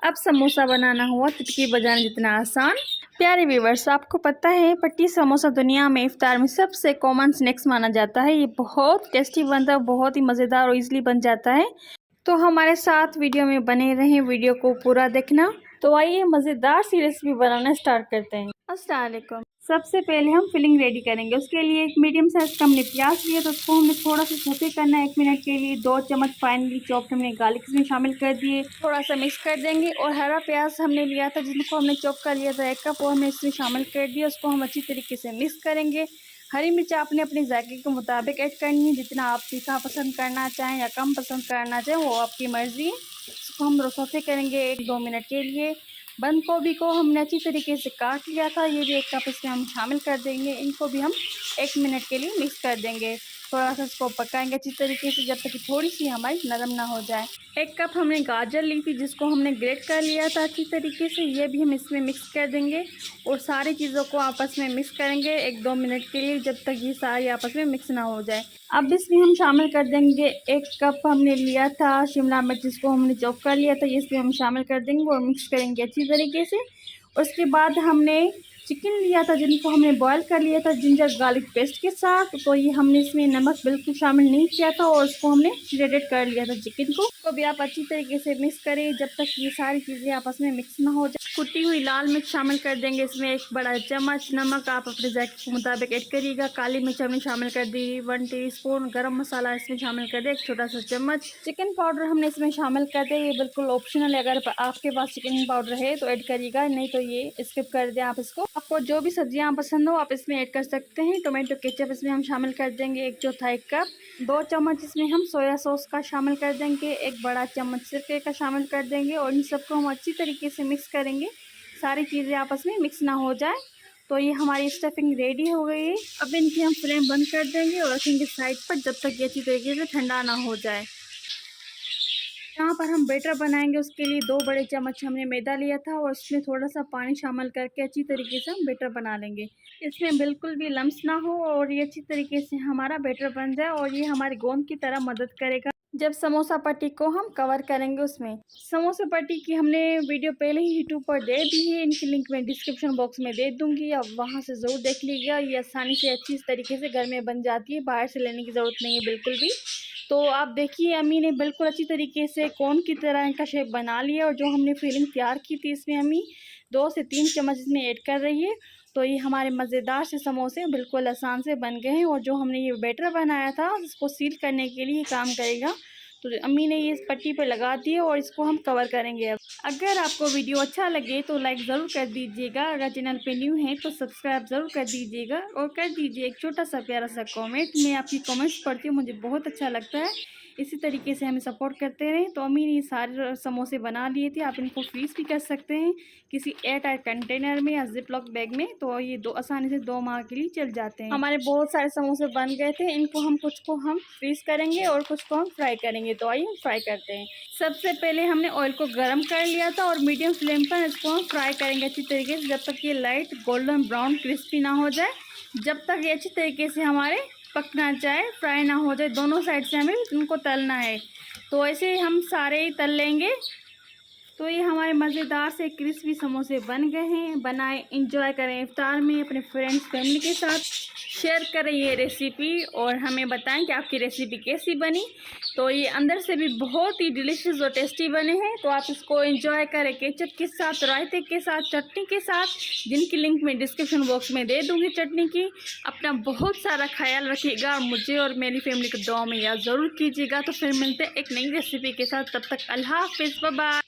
अब समोसा बनाना हुआ चुटकी बजाने जितना आसान। प्यारे व्यूअर्स, आपको पता है पट्टी समोसा दुनिया में इफ्तार में सबसे कॉमन स्नैक्स माना जाता है। ये बहुत टेस्टी बनता है, बहुत ही मज़ेदार और इजीली बन जाता है। तो हमारे साथ वीडियो में बने रहें, वीडियो को पूरा देखना। तो आइए मज़ेदार सी रेसिपी बनाना स्टार्ट करते हैं। अस्सलाम वालेकुम। सबसे पहले हम फिलिंग रेडी करेंगे। उसके लिए एक मीडियम साइज का हमने प्याज लिया, तो उसको हमने थोड़ा सा सौते करना है 1 मिनट के लिए। 2 चम्मच फाइनली चॉप्ड हमने गार्लिक इसमें शामिल कर दिए, थोड़ा सा मिक्स कर देंगे। और हरा प्याज हमने लिया था जिनको हमने चॉप कर लिया था 1 कप, वो हमने इसमें शामिल कर दिया। उसको हम अच्छी तरीके से मिक्स करेंगे। हरी मिर्च आपने अपने जायके के मुताबिक ऐड करनी है, जितना आप तीखा पसंद करना चाहें या कम पसंद करना चाहें वो आपकी मर्ज़ी है। इसको हम सौते करेंगे 1-2 मिनट के लिए। बंद गोभी को हमने अच्छी तरीके से काट लिया था, ये भी 1 कप इसमें हम शामिल कर देंगे। इनको भी हम 1 मिनट के लिए मिक्स कर देंगे। थोड़ा सा इसको पकाएंगे अच्छी तरीके से जब तक कि थोड़ी सी हमारी नरम ना हो जाए। 1 कप हमने गाजर ली थी जिसको हमने ग्रेट कर लिया था अच्छी तरीके से, ये भी हम इसमें मिक्स कर देंगे। और सारी चीज़ों को आपस में मिक्स करेंगे 1-2 मिनट के लिए जब तक ये सारी आपस में मिक्स ना हो जाए। अब इसमें हम शामिल कर देंगे 1 कप हमने लिया था शिमला मिर्च जिसको हमने चॉप कर लिया था, ये इसमें हम शामिल कर देंगे और मिक्स करेंगे अच्छी तरीके से। उसके बाद हमने चिकन लिया था जिनको हमने बॉईल कर लिया था जिंजर गार्लिक पेस्ट के साथ, तो ये हमने इसमें नमक बिल्कुल शामिल नहीं किया था और उसको हमने श्रेडेड कर लिया था चिकन को। तो भी आप अच्छी तरीके से मिक्स करें जब तक ये सारी चीज़ें आपस में मिक्स ना हो जाए। कुटी हुई लाल मिर्च शामिल कर देंगे इसमें 1 बड़ा चम्मच। नमक आप अपने जायके के मुताबिक ऐड करिएगा। काली मिर्च हमने शामिल कर दी 1 टीस्पून। गरम मसाला इसमें शामिल कर दे 1 छोटा सा चम्मच। चिकन पाउडर हमने इसमें शामिल कर दे, ये बिल्कुल ऑप्शनल है, अगर आपके पास चिकन पाउडर है तो ऐड करिएगा, नहीं तो ये स्किप कर दें आप इसको। आपको जो भी सब्जियां पसंद हो आप इसमें ऐड कर सकते हैं। टोमेटो केचप इसमें हम शामिल कर देंगे 1/4 कप। 2 चम्मच इसमें हम सोया सॉस का शामिल कर देंगे। 1 बड़ा चम्मच सिरके का शामिल कर देंगे और इन सबको हम अच्छी तरीके से मिक्स करेंगे, सारी चीज़ें आपस में मिक्स ना हो जाए। तो ये हमारी स्टफिंग रेडी हो गई है। अब इनकी हम फ्लेम बंद कर देंगे और रखेंगे साइड पर जब तक ये अच्छी तरीके से ठंडा ना हो जाए। यहाँ पर हम बैटर बनाएंगे, उसके लिए 2 बड़े चम्मच हमने मैदा लिया था और उसमें थोड़ा सा पानी शामिल करके अच्छी तरीके से हम बैटर बना लेंगे। इसमें बिल्कुल भी लम्स ना हो और ये अच्छी तरीके से हमारा बैटर बन जाए और ये हमारी गोंद की तरह मदद करेगा जब समोसा पट्टी को हम कवर करेंगे। उसमें समोसा पट्टी की हमने वीडियो पहले ही यूट्यूब पर दे दी है, इनकी लिंक मैं डिस्क्रिप्शन बॉक्स में दे दूंगी, आप वहाँ से ज़रूर देख लीजिएगा। ये आसानी से अच्छी तरीके से घर में बन जाती है, बाहर से लेने की ज़रूरत नहीं है बिल्कुल भी। तो आप देखिए अम्मी ने बिल्कुल अच्छी तरीके से कोन की तरह इनका शेप बना लिया और जो हमने फिलिंग तैयार की थी इसमें अम्मी 2 से 3 चम्मच इसमें ऐड कर रही है। तो ये हमारे मज़ेदार से समोसे बिल्कुल आसान से बन गए हैं और जो हमने ये बैटर बनाया था इसको सील करने के लिए काम करेगा। तो अम्मी ने ये इस पट्टी पे लगा दी है और इसको हम कवर करेंगे। अब अगर आपको वीडियो अच्छा लगे तो लाइक ज़रूर कर दीजिएगा, अगर चैनल पे न्यू हैं तो सब्सक्राइब ज़रूर कर दीजिएगा और कर दीजिए एक छोटा सा प्यारा सा कमेंट। मैं आपकी कमेंट्स पढ़ती हूँ, मुझे बहुत अच्छा लगता है। इसी तरीके से हमें सपोर्ट करते रहें। तो अम्मी ने ये सारे समोसे बना लिए थे, आप इनको फ्रीज़ भी कर सकते हैं किसी एयर टाइट कंटेनर में या जिप लॉक बैग में, तो ये आसानी से 2 माह के लिए चल जाते हैं। हमारे बहुत सारे समोसे बन गए थे, इनको हम कुछ को हम फ्रीज़ करेंगे और कुछ को हम फ्राई करेंगे। तो आइए फ्राई करते हैं। सबसे पहले हमने ऑयल को गर्म कर लिया था और मीडियम फ्लेम पर इसको हम फ्राई करेंगे अच्छी तरीके से जब तक ये लाइट गोल्डन ब्राउन क्रिस्पी ना हो जाए, जब तक ये अच्छी तरीके से हमारे पकना चाहे, फ्राई ना हो जाए। दोनों साइड से हमें इनको तलना है, तो ऐसे ही हम सारे ही तल लेंगे। तो ये हमारे मज़ेदार से क्रिस्पी समोसे बन गए हैं। बनाएं, इंजॉय करें इफ्तार में अपने फ्रेंड्स फैमिली के साथ। शेयर करें ये रेसिपी और हमें बताएं कि आपकी रेसिपी कैसी बनी। तो ये अंदर से भी बहुत ही डिलीशियस और टेस्टी बने हैं। तो आप इसको एंजॉय करें केचप के साथ, रायते के साथ, चटनी के साथ, जिनकी लिंक मैं डिस्क्रिप्शन बॉक्स में दे दूँगी चटनी की। अपना बहुत सारा ख्याल रखिएगा, मुझे और मेरी फैमिली को दुआ में याद ज़रूर कीजिएगा। तो फिर मिलते हैं एक नई रेसिपी के साथ, तब तक अल्लाह हाफ़िज़, बाय बाय।